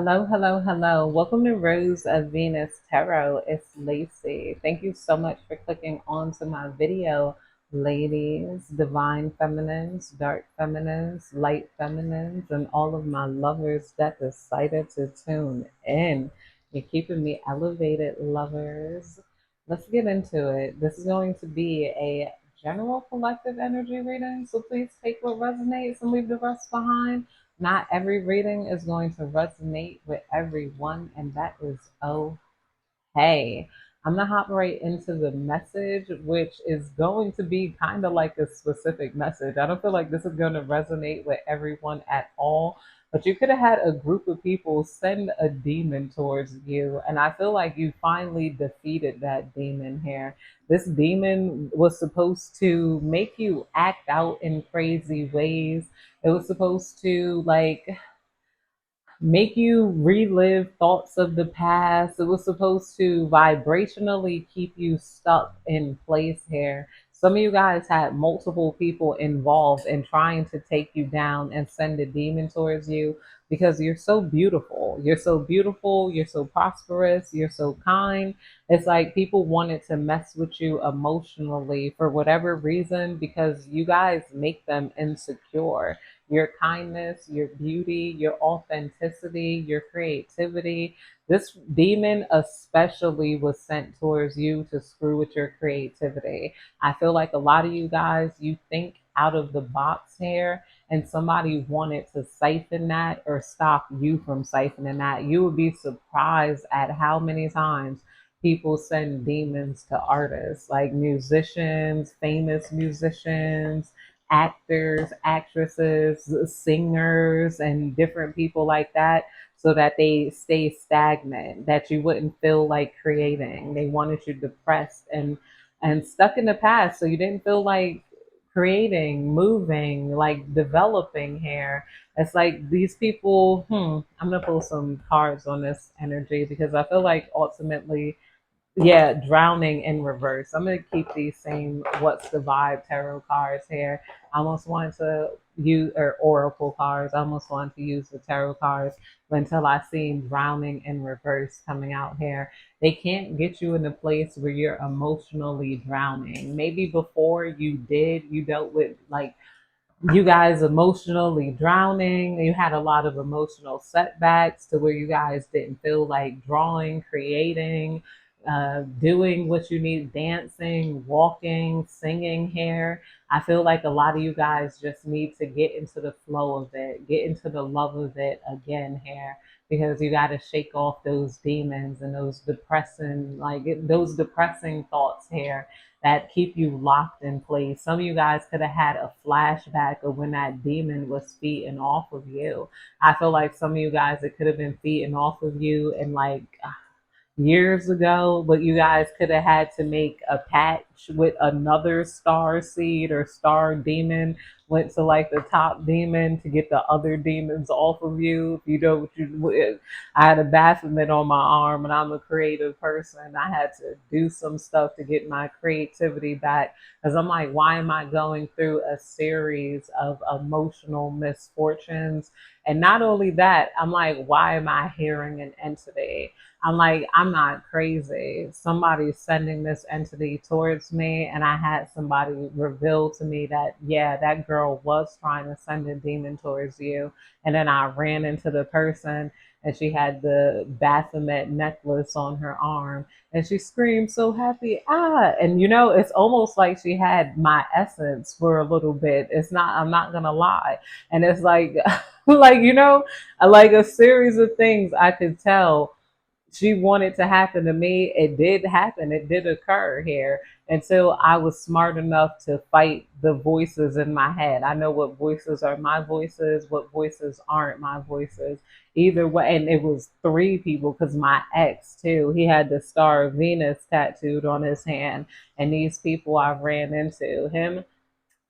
Hello, hello, hello. Welcome to Rose of Venus Tarot. It's Lacey. Thank you so much for clicking onto my video, ladies, divine feminines, dark feminines, light feminines, and all of my lovers that decided to tune in. You're keeping me elevated, lovers. Let's get into it. This is going to be a general collective energy reading, so please take what resonates and leave the rest behind. Not every reading is going to resonate with everyone, and that is okay. I'm gonna hop right into the message, which is going to be kind of like a specific message. I don't feel like this is going to resonate with everyone at all, but you could have had a group of people send a demon towards you, and I feel like you finally defeated that demon here. This demon was supposed to make you act out in crazy ways. It was supposed to make you relive thoughts of the past. It was supposed to vibrationally keep you stuck in place here. Some of you guys had multiple people involved in trying to take you down and send a demon towards you because you're so beautiful. You're so beautiful. You're so prosperous. You're so kind. It's like people wanted to mess with you emotionally for whatever reason because you guys make them insecure. Your kindness, your beauty, your authenticity, your creativity. This demon especially was sent towards you to screw with your creativity. I feel like a lot of you guys, you think out of the box here, and somebody wanted to siphon that or stop you from siphoning that. You would be surprised at how many times people send demons to artists, like musicians, famous musicians, actors, actresses, singers, and different people like that so that they stay stagnant, that you wouldn't feel like creating. They wanted you depressed and stuck in the past so you didn't feel like creating, moving, like developing here. It's like these people, I'm gonna pull some cards on this energy because I feel like ultimately, yeah, drowning in reverse. I'm gonna keep these same what's the vibe tarot cards here. I almost wanted to use or oracle cards. I almost wanted to use the tarot cards until I seen drowning in reverse coming out here. They can't get you in a place where you're emotionally drowning. Maybe before you dealt with like you guys emotionally drowning. You had a lot of emotional setbacks to where you guys didn't feel like drawing, creating, doing what you need, dancing, walking, singing here. I feel like a lot of you guys just need to get into the flow of it, get into the love of it again here, because you got to shake off those demons and those depressing, those depressing thoughts here that keep you locked in place. Some of you guys could have had a flashback of when that demon was feeding off of you. I feel like some of you guys, it could have been feeding off of you and years ago, but you guys could have had to make a patch with another star seed or star demon, went to like the top demon to get the other demons off of you. If you know what you, I had a Baphomet on my arm and I'm a creative person. I had to do some stuff to get my creativity back because I'm like, why am I going through a series of emotional misfortunes? And not only that, I'm like, why am I hearing an entity? I'm like, I'm not crazy. Somebody's sending this entity towards me, and I had somebody reveal to me that, yeah, that girl was trying to send a demon towards you. And then I ran into the person, and she had the Baphomet necklace on her arm, and she screamed so happy, ah! And it's almost like she had my essence for a little bit. It's not, I'm not gonna lie. And it's like, like a series of things I could tell she wanted to happen to me. It did happen. It did occur here until I was smart enough to fight the voices in my head. I know what voices are my voices, what voices aren't my voices. Either way, and it was three people because my ex too, he had the star of Venus tattooed on his hand. And these people I ran into him,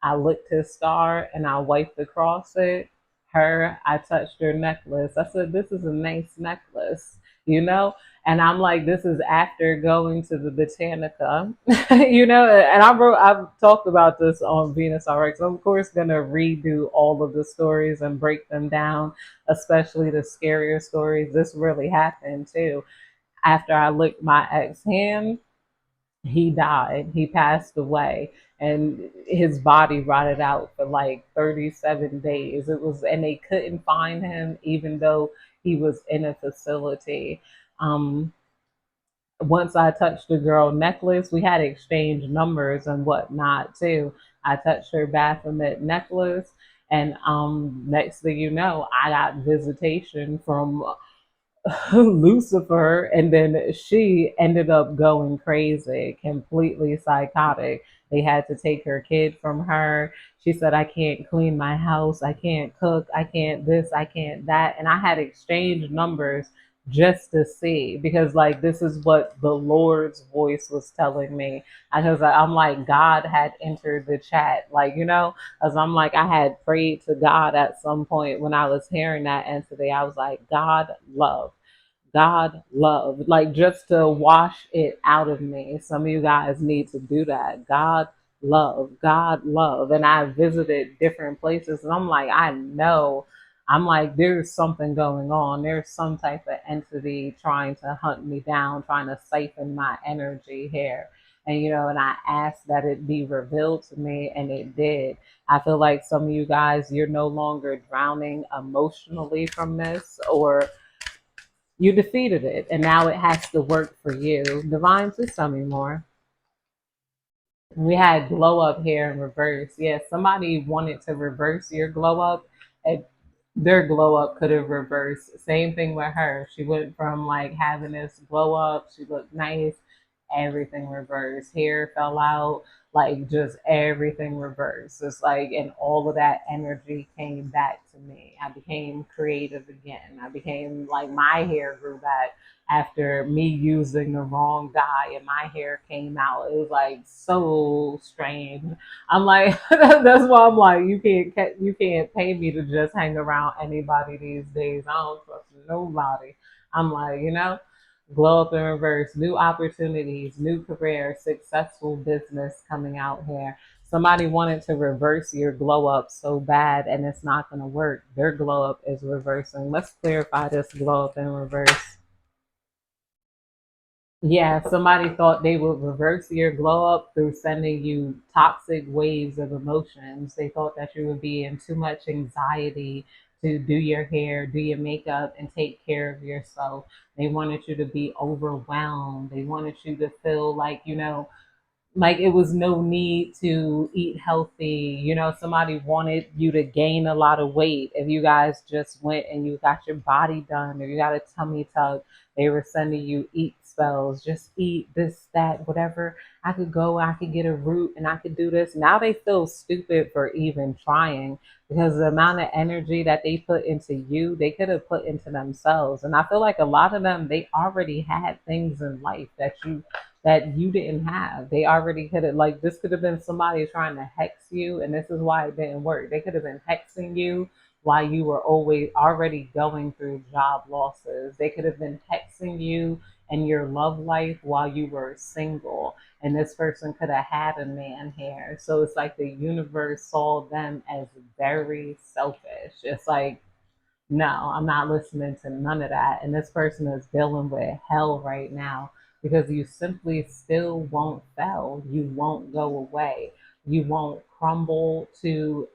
I licked his star and I wiped across it. Her, I touched her necklace. I said, "This is a nice necklace," you know? And I'm like, this is after going to the Botanica, and I've talked about this on Venus RX. I'm of course gonna redo all of the stories and break them down, especially the scarier stories. This really happened too. After I licked my ex hand, he died. He passed away, and his body rotted out for like 37 days. It was, and they couldn't find him even though he was in a facility. Um, Once I touched the girl necklace, we had exchanged numbers and whatnot too. I touched her Baphomet necklace, and next thing you know, I got visitation from Lucifer, and then she ended up going crazy, completely psychotic. They had to take her kid from her. She said, "I can't clean my house, I can't cook, I can't this, I can't that." And I had exchanged numbers just to see, because like this is what the Lord's voice was telling me. Because I'm like, God had entered the chat, like, as I'm like, I had prayed to God at some point when I was hearing that entity. I was like, God, love. God love, like just to wash it out of me. Some of you guys need to do that. God love, God love. And I visited different places, and I'm like, I know, I'm like, there's something going on. There's some type of entity trying to hunt me down, trying to siphon my energy here. And and I asked that it be revealed to me, and it did. I feel like some of you guys, you're no longer drowning emotionally from this, or you defeated it, and now it has to work for you. Divine, please tell me more. We had glow up here in reverse. Yes, somebody wanted to reverse your glow up. And their glow up could have reversed. Same thing with her. She went from like having this glow up, she looked nice, everything reversed. Hair fell out, like just everything reversed. It's like, and all of that energy came back to me. I became creative again. I became like, my hair grew back after me using the wrong dye, and my hair came out. It was like so strange. I'm like, that's why I'm like, you can't pay me to just hang around anybody these days. I don't trust nobody. I'm like, glow up in reverse, new opportunities, new career, successful business coming out here. Somebody wanted to reverse your glow up so bad, and it's not going to work. Their glow up is reversing. Let's clarify this glow up in reverse. Yeah, somebody thought they would reverse your glow up through sending you toxic waves of emotions. They thought that you would be in too much anxiety to do your hair, do your makeup, and take care of yourself. They wanted you to be overwhelmed. They wanted you to feel like, like it was no need to eat healthy. Somebody wanted you to gain a lot of weight. If you guys just went and you got your body done, or you got a tummy tuck, they were sending you eat spells. Just eat this, that, whatever. I could go, I could get a root, and I could do this. Now they feel stupid for even trying, because the amount of energy that they put into you, they could have put into themselves. And I feel like a lot of them, they already had things in life that you didn't have. They already could have, like, this could have been somebody trying to hex you, and this is why it didn't work. They could have been hexing you while you were always already going through job losses. They could have been hexing you and your love life while you were single. And this person could have had a man here. So it's like the universe saw them as very selfish. It's like, no, I'm not listening to none of that. And this person is dealing with hell right now, because you simply still won't fail. You won't go away. You won't crumble to,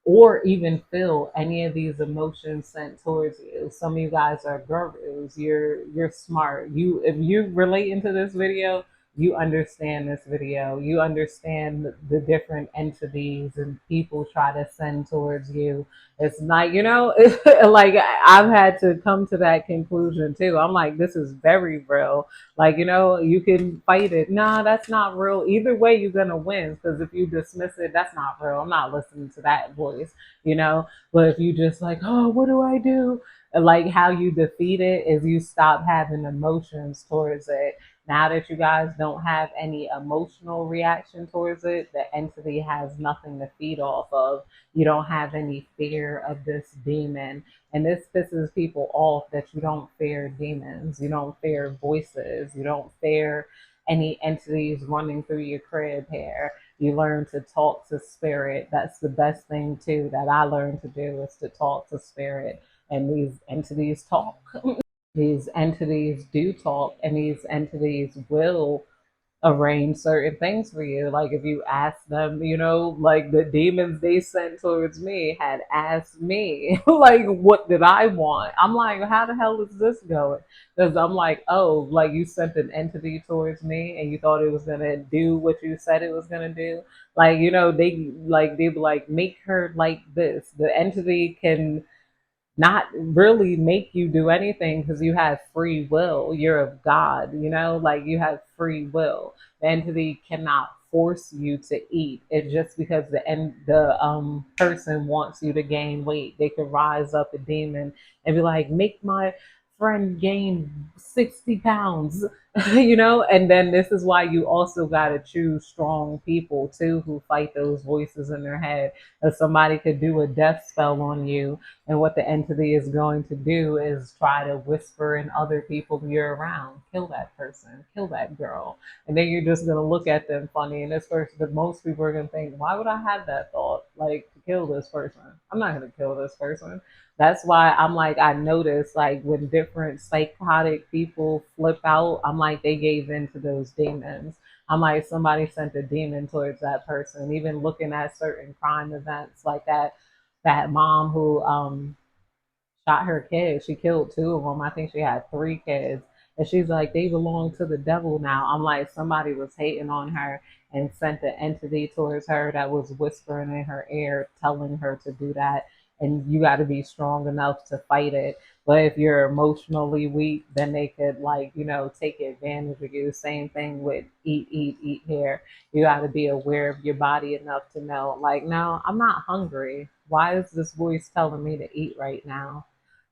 or even feel any of these emotions sent towards you. Some of you guys are gurus. You're smart. If you relate into this video, you understand this video. You understand the different entities and people try to send towards you. It's like, like I've had to come to that conclusion too. I'm like, this is very real. Like, you can fight it. Nah, that's not real. Either way, you're going to win, because if you dismiss it, that's not real. I'm not listening to that voice, But if you just like, oh, what do I do? Like how you defeat it is you stop having emotions towards it. Now that you guys don't have any emotional reaction towards it, the entity has nothing to feed off of. You don't have any fear of this demon. And this pisses people off that you don't fear demons, you don't fear voices, you don't fear any entities running through your crib here. You learn to talk to spirit. That's the best thing too that I learned to do is to talk to spirit. And these entities talk. These entities do talk, and these entities will arrange certain things for you. Like if you ask them, like the demons they sent towards me had asked me, like, what did I want? I'm like, how the hell is this going? Because I'm like, oh, like you sent an entity towards me and you thought it was gonna do what you said it was gonna do. Like, they be like, make her like this. The entity can not really make you do anything because you have free will. You're of God, like you have free will. The entity cannot force you to eat. It's just because the person wants you to gain weight. They could rise up a demon and be like, make my friend gain 60 pounds, and then this is why you also got to choose strong people too who fight those voices in their head. If somebody could do a death spell on you, and what the entity is going to do is try to whisper in other people you're around, kill that person, kill that girl. And then you're just going to look at them funny. And this person, but most people are going to think, why would I have that thought? Like, to kill this person. I'm not going to kill this person. That's why I'm like, I notice like when different psychotic people flip out, I'm like, they gave in to those demons. I'm like, somebody sent a demon towards that person. Even looking at certain crime events like that mom who shot her kids. She killed two of them. I think she had three kids. And she's like, they belong to the devil now. I'm like, somebody was hating on her and sent an entity towards her that was whispering in her ear, telling her to do that. And you got to be strong enough to fight it. But if you're emotionally weak, then they could, like, take advantage of you. Same thing with eat, eat, eat here. You got to be aware of your body enough to know, like, no, I'm not hungry. Why is this voice telling me to eat right now?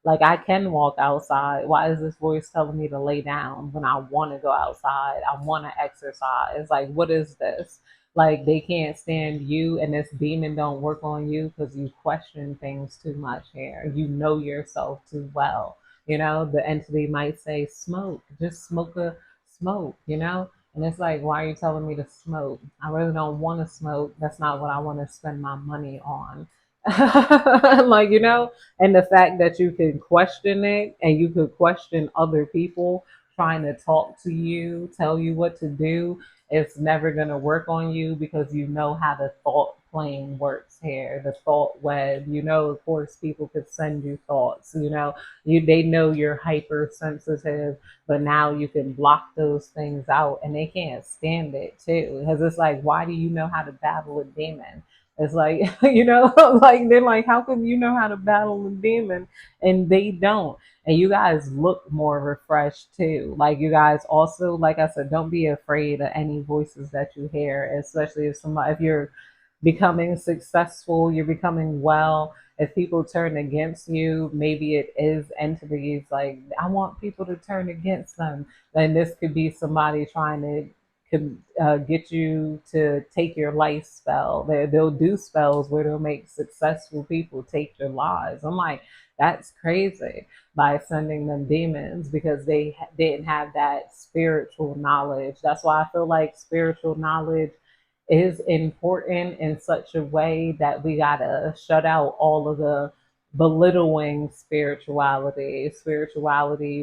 Like I can walk outside. Why is this voice telling me to lay down when I want to go outside? I want to exercise. Like, what is this? Like they can't stand you, and this demon don't work on you because you question things too much here. You know yourself too well. The entity might say, smoke, just smoke a smoke. And it's like, why are you telling me to smoke? I really don't want to smoke. That's not what I want to spend my money on. Like, and the fact that you can question it and you could question other people trying to talk to you, tell you what to do, it's never going to work on you because you know how the thought plane works here, the thought web. Of course, people could send you thoughts. They know you're hypersensitive, but now you can block those things out, and they can't stand it too. Because it's like, why do you know how to battle a demon? It's like, like they're like, how come you know how to battle a demon and they don't? And you guys look more refreshed too. Like you guys also, like I said, don't be afraid of any voices that you hear, especially if you're becoming successful, you're becoming well. If people turn against you, maybe it is entities like, I want people to turn against them. Then this could be somebody trying to could get you to take your life spell. They'll do spells where they'll make successful people take their lives. I'm like, that's crazy, by sending them demons because they didn't have that spiritual knowledge. That's why I feel like spiritual knowledge is important in such a way that we gotta shut out all of the belittling spirituality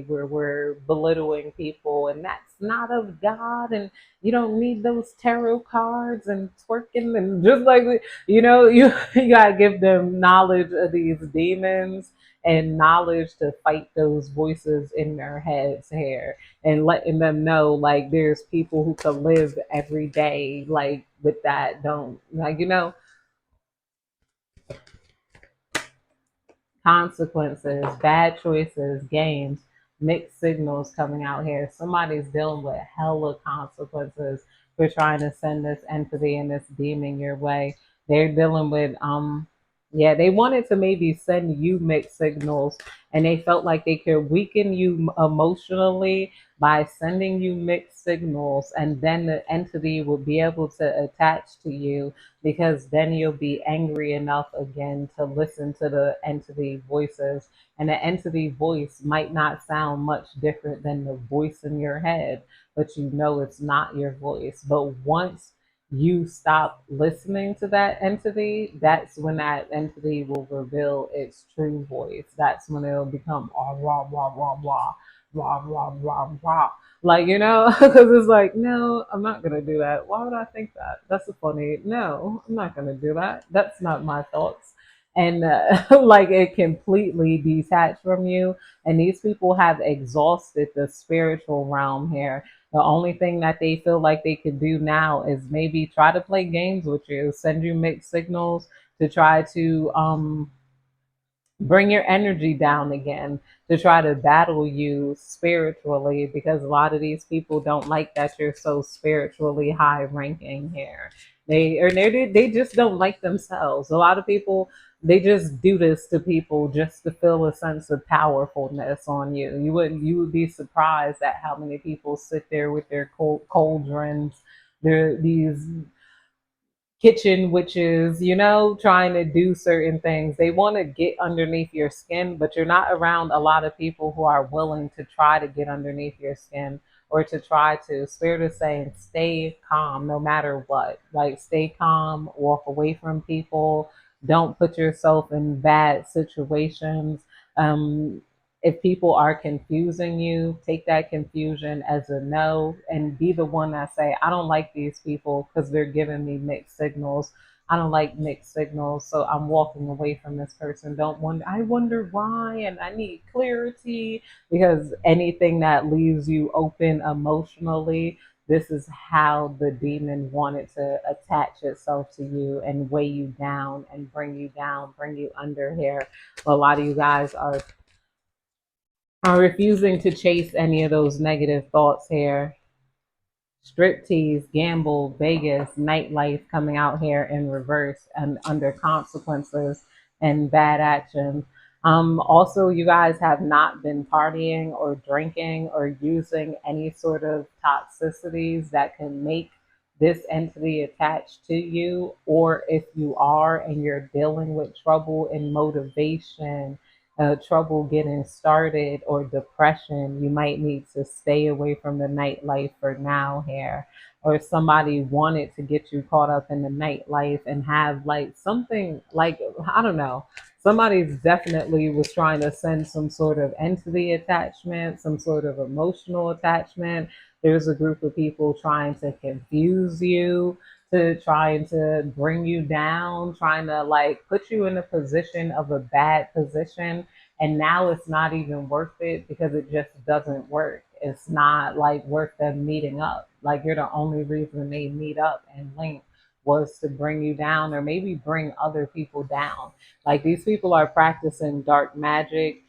where we're belittling people, and that's not of God. And you don't need those tarot cards and twerking and just like, you gotta give them knowledge of these demons and knowledge to fight those voices in their heads here, and letting them know like there's people who can live every day like with that, don't, like, consequences, bad choices, games, mixed signals coming out here. Somebody's dealing with hella consequences for trying to send this entity and this demon your way. They're dealing with Yeah, they wanted to maybe send you mixed signals, and they felt like they could weaken you emotionally by sending you mixed signals, and then the entity will be able to attach to you because then you'll be angry enough again to listen to the entity voices. And the entity voice might not sound much different than the voice in your head, but you know it's not your voice. But once you stop listening to that entity, that's when that entity will reveal its true voice. That's when it'll become rah, rah, rah, rah, rah, rah, rah, rah. Like, because it's like, no, I'm not going to do that. Why would I think that? That's a funny, no, I'm not going to do that. That's not my thoughts. And like it completely detached from you. And these people have exhausted the spiritual realm here. The only thing that they feel like they could do now is maybe try to play games with you, send you mixed signals to try to bring your energy down again, to try to battle you spiritually, because a lot of these people don't like that you're so spiritually high ranking here. They just don't like themselves. A lot of people, they just do this to people just to feel a sense of powerfulness on you. You would be surprised at how many people sit there with their cauldrons, these kitchen witches, trying to do certain things. They want to get underneath your skin, but you're not around a lot of people who are willing to try to get underneath your skin or to try to. Spirit is saying, stay calm no matter what. Like, stay calm, walk away from people, don't put yourself in bad situations. Um, if people are confusing you, take that confusion as a no and be the one that say, I don't like these people because they're giving me mixed signals. I don't like mixed signals, so I'm walking away from this person. Don't wonder, I wonder why, and I need clarity, because anything that leaves you open emotionally, this is how the demon wanted to attach itself to you and weigh you down and bring you under here. A lot of you guys are refusing to chase any of those negative thoughts here. Striptease, gamble, Vegas, nightlife coming out here in reverse and under consequences and bad actions. Also, you guys have not been partying or drinking or using any sort of toxicities that can make this entity attached to you. Or if you are and you're dealing with trouble in motivation, trouble getting started, or depression, you might need to stay away from the nightlife for now here. Or if somebody wanted to get you caught up in the nightlife and have like something like, I don't know, somebody's definitely was trying to send some sort of entity attachment, some sort of emotional attachment. There's a group of people trying to confuse you, to trying to bring you down, trying to like put you in a position of a bad position. And now it's not even worth it because it just doesn't work. It's not like worth them meeting up. Like, you're the only reason they meet up and link was to bring you down or maybe bring other people down. Like, these people are practicing dark magic.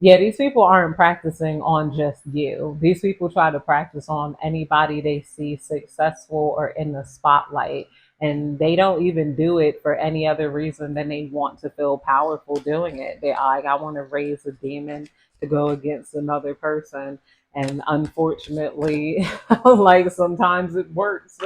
Yeah, these people aren't practicing on just you. These people try to practice on anybody they see successful or in the spotlight. And they don't even do it for any other reason than they want to feel powerful doing it. They're like, I want to raise a demon to go against another person. And unfortunately, like sometimes it works.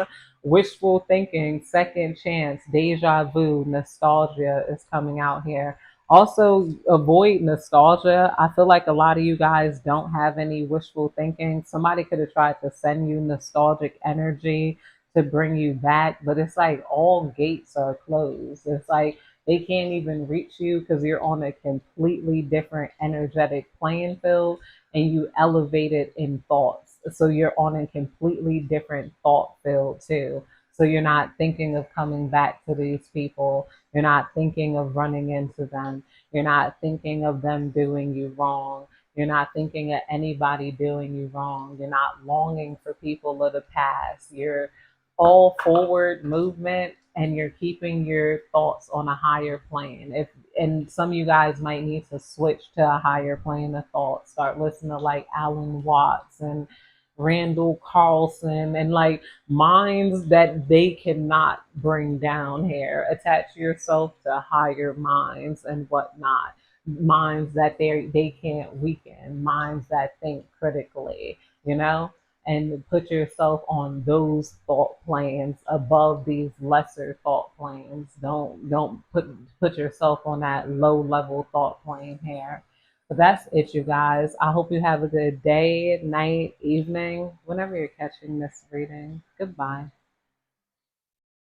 Wishful thinking, second chance, deja vu, nostalgia is coming out here. Also, avoid nostalgia. I feel like a lot of you guys don't have any wishful thinking. Somebody could have tried to send you nostalgic energy to bring you back, but it's like all gates are closed. It's like they can't even reach you because you're on a completely different energetic playing field and you elevate it in thoughts. So you're on a completely different thought field too. So you're not thinking of coming back to these people. You're not thinking of running into them. You're not thinking of them doing you wrong. You're not thinking of anybody doing you wrong. You're not longing for people of the past. You're all forward movement and you're keeping your thoughts on a higher plane. If and some of you guys might need to switch to a higher plane of thought. Start listening to like Alan Watts and Randall Carlson, and like minds that they cannot bring down here. Attach yourself to higher minds and whatnot. Minds that they can't weaken, minds that think critically, you know? And put yourself on those thought planes above these lesser thought planes. Don't put yourself on that low level thought plane here. But that's it, you guys. I hope you have a good day, night, evening, whenever you're catching this reading. Goodbye.